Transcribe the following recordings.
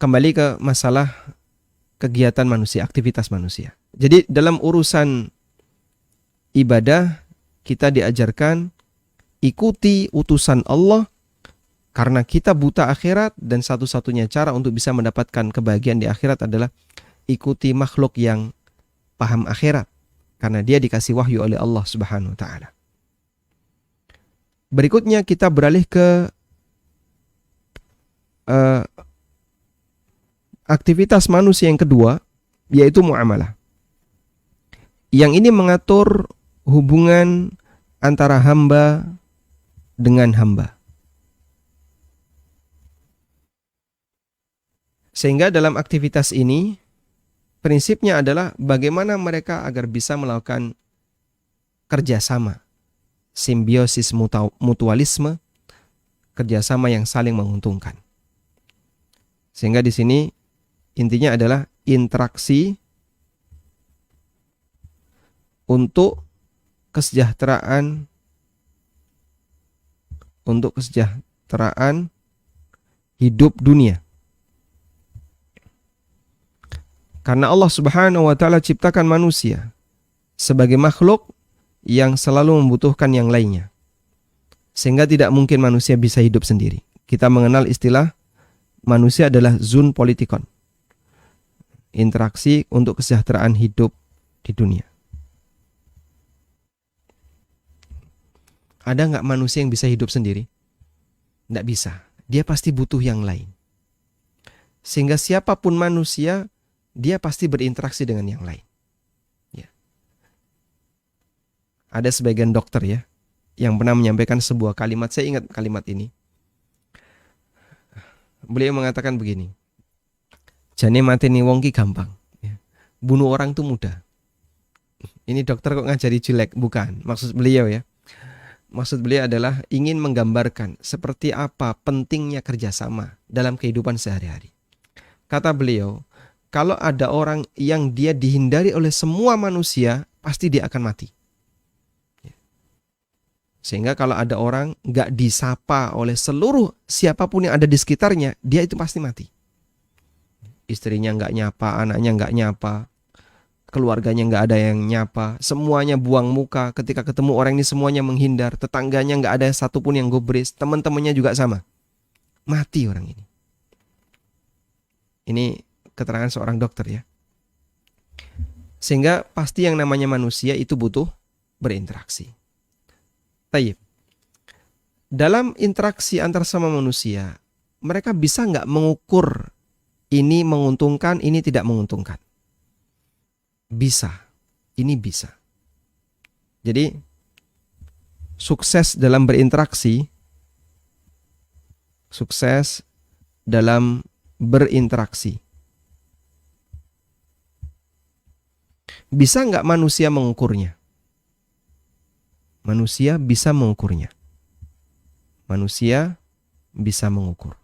kembali ke masalah kegiatan manusia, aktivitas manusia. Jadi dalam urusan ibadah kita diajarkan ikuti utusan Allah karena kita buta akhirat dan satu-satunya cara untuk bisa mendapatkan kebahagiaan di akhirat adalah ikuti makhluk yang paham akhirat karena dia dikasih wahyu oleh Allah Subhanahu wa taala. Berikutnya kita beralih ke aktivitas manusia yang kedua, yaitu muamalah. Yang ini mengatur hubungan antara hamba dengan hamba. Sehingga dalam aktivitas ini, prinsipnya adalah bagaimana mereka agar bisa melakukan kerjasama, simbiosis mutualisme, kerjasama yang saling menguntungkan. Sehingga di sini intinya adalah interaksi untuk kesejahteraan hidup dunia. Karena Allah Subhanahu wa taala ciptakan manusia sebagai makhluk yang selalu membutuhkan yang lainnya. Sehingga tidak mungkin manusia bisa hidup sendiri. Kita mengenal istilah manusia adalah zoon politikon. Interaksi untuk kesejahteraan hidup di dunia. Ada nggak manusia yang bisa hidup sendiri? Nggak bisa. Dia pasti butuh yang lain. Sehingga siapapun manusia, dia pasti berinteraksi dengan yang lain. Ya. Ada sebagian dokter ya, yang pernah menyampaikan sebuah kalimat, saya ingat kalimat ini. Beliau mengatakan begini, jane mateni wong ki gampang, ya. Bunuh orang itu mudah. Ini dokter kok ngajari jelek? Bukan, maksud beliau ya. Maksud beliau adalah ingin menggambarkan seperti apa pentingnya kerjasama dalam kehidupan sehari-hari. Kata beliau, kalau ada orang yang dia dihindari oleh semua manusia, pasti dia akan mati. Sehingga kalau ada orang gak disapa oleh seluruh siapapun yang ada di sekitarnya, dia itu pasti mati. Istrinya gak nyapa, anaknya gak nyapa, keluarganya gak ada yang nyapa, semuanya buang muka. Ketika ketemu orang ini semuanya menghindar, tetangganya gak ada satupun yang gubris, teman-temannya juga sama. Mati orang ini. Ini keterangan seorang dokter ya. Sehingga pasti yang namanya manusia itu butuh berinteraksi. Tayyib. Dalam interaksi antar sama manusia, mereka bisa nggak mengukur ini menguntungkan, ini tidak menguntungkan? Bisa. Ini bisa. Jadi, sukses dalam berinteraksi, bisa nggak manusia mengukurnya? Manusia bisa mengukurnya. Manusia bisa mengukur.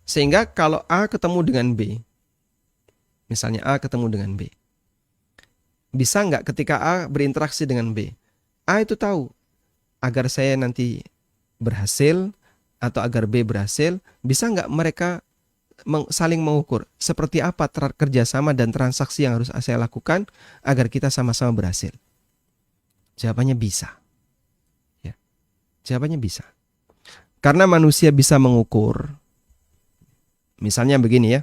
Sehingga kalau A ketemu dengan B, misalnya A ketemu dengan B, bisa nggak ketika A berinteraksi dengan B, A itu tahu agar saya nanti berhasil atau agar B berhasil, bisa nggak mereka saling mengukur seperti apa kerjasama dan transaksi yang harus saya lakukan agar kita sama-sama berhasil? Jawabannya bisa. Ya. Jawabannya bisa. Karena manusia bisa mengukur. Misalnya begini ya.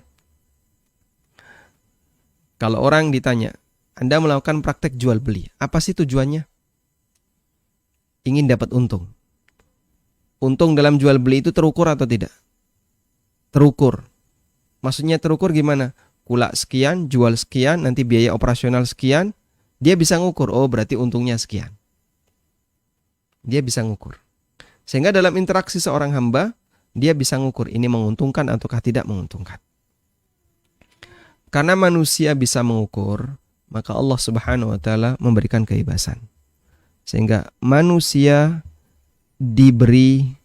Kalau orang ditanya, Anda melakukan praktek jual beli, apa sih tujuannya? Ingin dapat untung. Untung dalam jual beli itu terukur atau tidak? Terukur. Maksudnya terukur gimana? Kula sekian, jual sekian, nanti biaya operasional sekian. Dia bisa ngukur, oh berarti untungnya sekian. Dia bisa ngukur. Sehingga dalam interaksi seorang hamba, dia bisa ngukur ini menguntungkan ataukah tidak menguntungkan. Karena manusia bisa mengukur, maka Allah Subhanahu wa taala memberikan kebebasan. Sehingga manusia diberi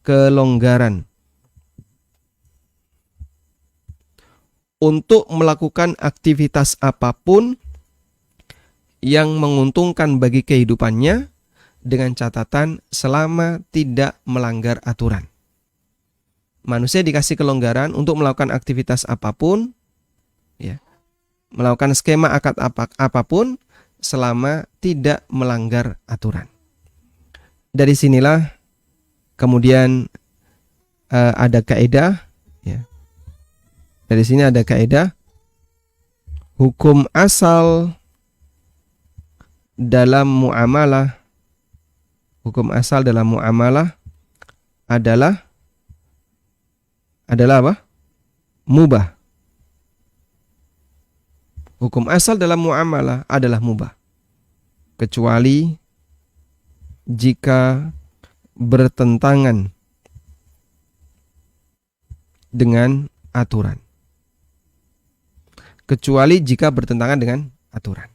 kelonggaran untuk melakukan aktivitas apapun yang menguntungkan bagi kehidupannya dengan catatan selama tidak melanggar aturan. Manusia dikasih kelonggaran untuk melakukan aktivitas apapun, ya, melakukan skema akad apapun selama tidak melanggar aturan. Dari sinilah kemudian ada kaidah, ya. Dari sini ada kaidah hukum asal dalam muamalah. Hukum asal dalam muamalah adalah apa? Mubah. Hukum asal dalam muamalah adalah mubah, kecuali jika bertentangan dengan aturan. Kecuali jika bertentangan dengan aturan.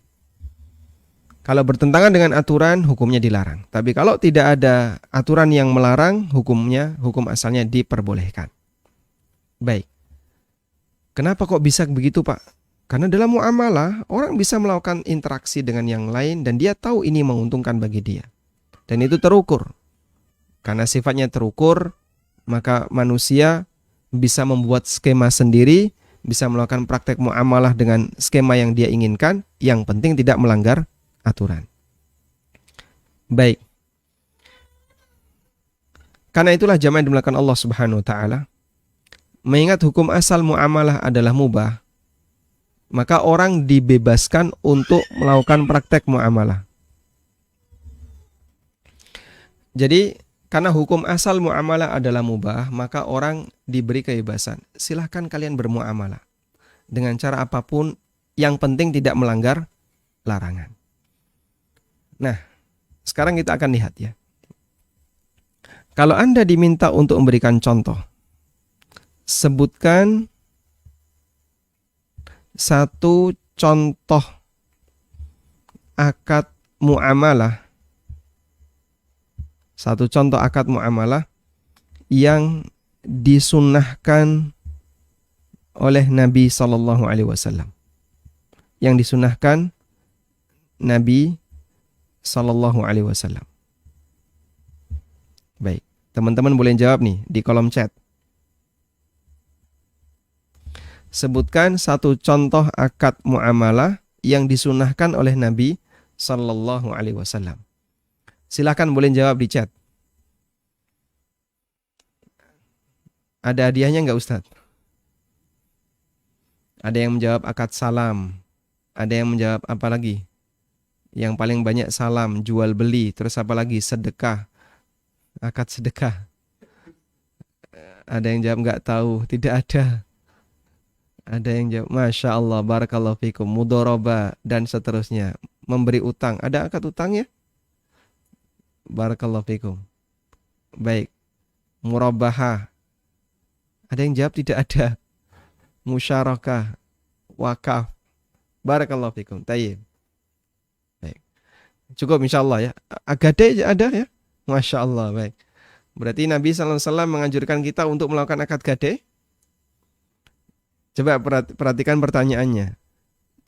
Kalau bertentangan dengan aturan, hukumnya dilarang. Tapi kalau tidak ada aturan yang melarang, hukum asalnya diperbolehkan. Baik. Kenapa kok bisa begitu, Pak? Karena dalam muamalah, orang bisa melakukan interaksi dengan yang lain dan dia tahu ini menguntungkan bagi dia. Dan itu terukur. Karena sifatnya terukur, maka manusia bisa membuat skema sendiri, bisa melakukan praktek muamalah dengan skema yang dia inginkan, yang penting tidak melanggar aturan. Baik. Karena itulah jamaah yang dimuliakan Allah Subhanahu wa taala, mengingat hukum asal muamalah adalah mubah, maka orang dibebaskan untuk melakukan praktek muamalah. Jadi, karena hukum asal muamalah adalah mubah, maka orang diberi kebebasan. Silahkan kalian bermuamalah dengan cara apapun, yang penting tidak melanggar larangan. Nah, sekarang kita akan lihat ya. Kalau Anda diminta untuk memberikan contoh, sebutkan satu contoh akad muamalah. Satu contoh akad muamalah yang disunnahkan oleh Nabi Sallallahu Alaihi Wasallam. Yang disunnahkan Nabi Sallallahu Alaihi Wasallam. Baik, teman-teman boleh jawab nih di kolom chat. Sebutkan satu contoh akad muamalah yang disunnahkan oleh Nabi Sallallahu Alaihi Wasallam. Silakan boleh jawab di chat. Ada hadiahnya nggak Ustadz? Ada yang menjawab akad salam. Ada yang menjawab apa lagi? Yang paling banyak salam, jual beli, terus apa lagi? Sedekah. Akad sedekah. Ada yang jawab nggak tahu, tidak ada. Ada yang jawab, Masya Allah, barakallahu fikum, mudoroba, dan seterusnya. Memberi utang. Ada akad utangnya? Barakallahu fikum. Baik. Murabahah. Ada yang jawab tidak ada. Musyarakah. Wakaf. Barakallahu fikum. Tayyib. Baik. Cukup insyaAllah ya. Agade ada ya? Masya Allah. Baik. Berarti Nabi SAW menganjurkan kita untuk melakukan akad gade. Coba perhatikan pertanyaannya.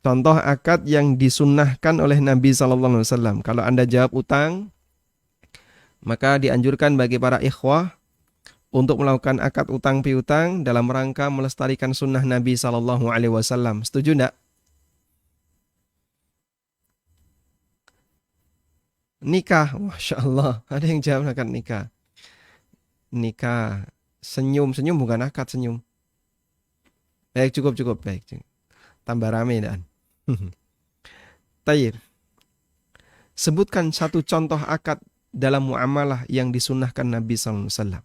Contoh akad yang disunnahkan oleh Nabi SAW. Kalau Anda jawab utang, maka dianjurkan bagi para ikhwah untuk melakukan akad utang piutang dalam rangka melestarikan sunnah Nabi SAW. Setuju enggak? Nikah, Masya Allah. Ada yang jawab akad nikah. Nikah, senyum bukan akad senyum. Baik, cukup. Baik. Tambah rame dan. Tayyib. Sebutkan satu contoh akad dalam muamalah yang disunnahkan Nabi SAW.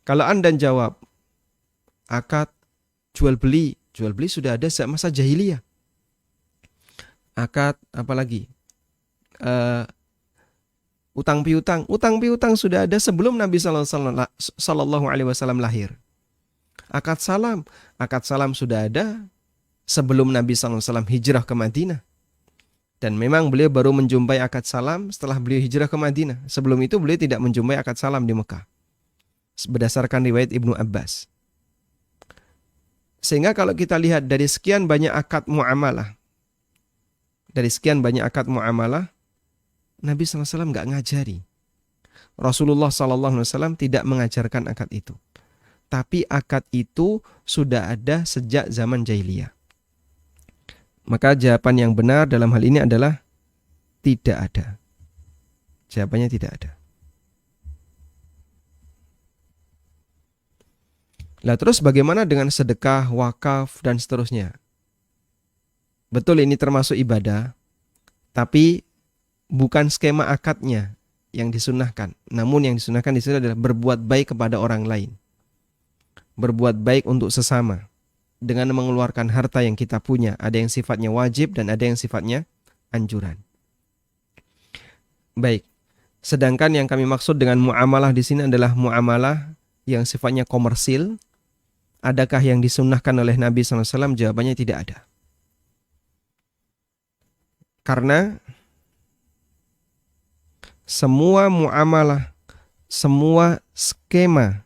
Kalau Anda jawab akad jual beli sudah ada sejak masa jahiliyah. Akad apa lagi? Utang piutang sudah ada sebelum Nabi Sallallahu Alaihi Wasallam lahir. Akad salam sudah ada sebelum Nabi SAW hijrah ke Madinah. Dan memang beliau baru menjumpai akad salam setelah beliau hijrah ke Madinah. Sebelum itu beliau tidak menjumpai akad salam di Mekah. Berdasarkan riwayat Ibnu Abbas. Sehingga kalau kita lihat dari sekian banyak akad muamalah, Nabi SAW nggak ngajari. Rasulullah SAW tidak mengajarkan akad itu. tapi akad itu sudah ada sejak zaman jahiliyah. Maka jawaban yang benar dalam hal ini adalah tidak ada. Jawabannya tidak ada. Lah terus bagaimana dengan sedekah, wakaf, dan seterusnya? Betul ini termasuk ibadah, tapi bukan skema akadnya yang disunahkan. Namun yang disunahkan di sini adalah berbuat baik kepada orang lain. Berbuat baik untuk sesama. Dengan mengeluarkan harta yang kita punya. Ada yang sifatnya wajib dan ada yang sifatnya anjuran. Baik. Sedangkan yang kami maksud dengan muamalah di sini adalah muamalah yang sifatnya komersil. Adakah yang disunnahkan oleh Nabi SAW? Jawabannya tidak ada. Karena semua muamalah, semua skema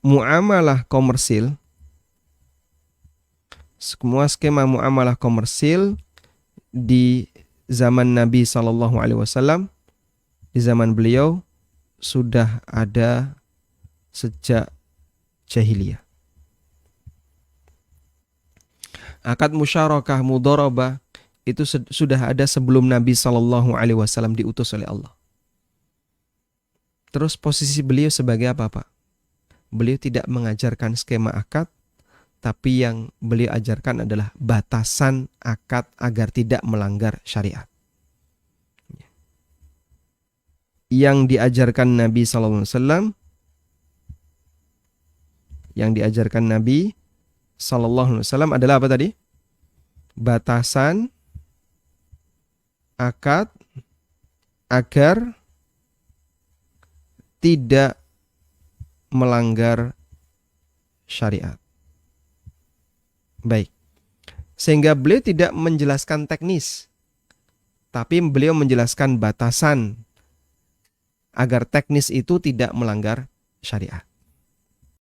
muamalah komersil, semua skema muamalah komersil di zaman Nabi SAW, di zaman beliau sudah ada sejak jahiliyah. Akad musyarakah mudharabah itu sudah ada sebelum Nabi SAW diutus oleh Allah. Terus posisi beliau sebagai apa, Pak? Beliau tidak mengajarkan skema akad, tapi yang beliau ajarkan adalah batasan akad agar tidak melanggar syariat. Yang diajarkan Nabi SAW, adalah apa tadi? Batasan akad agar tidak melanggar syariat. Baik. Sehingga beliau tidak menjelaskan teknis, tapi beliau menjelaskan batasan agar teknis itu tidak melanggar syariat.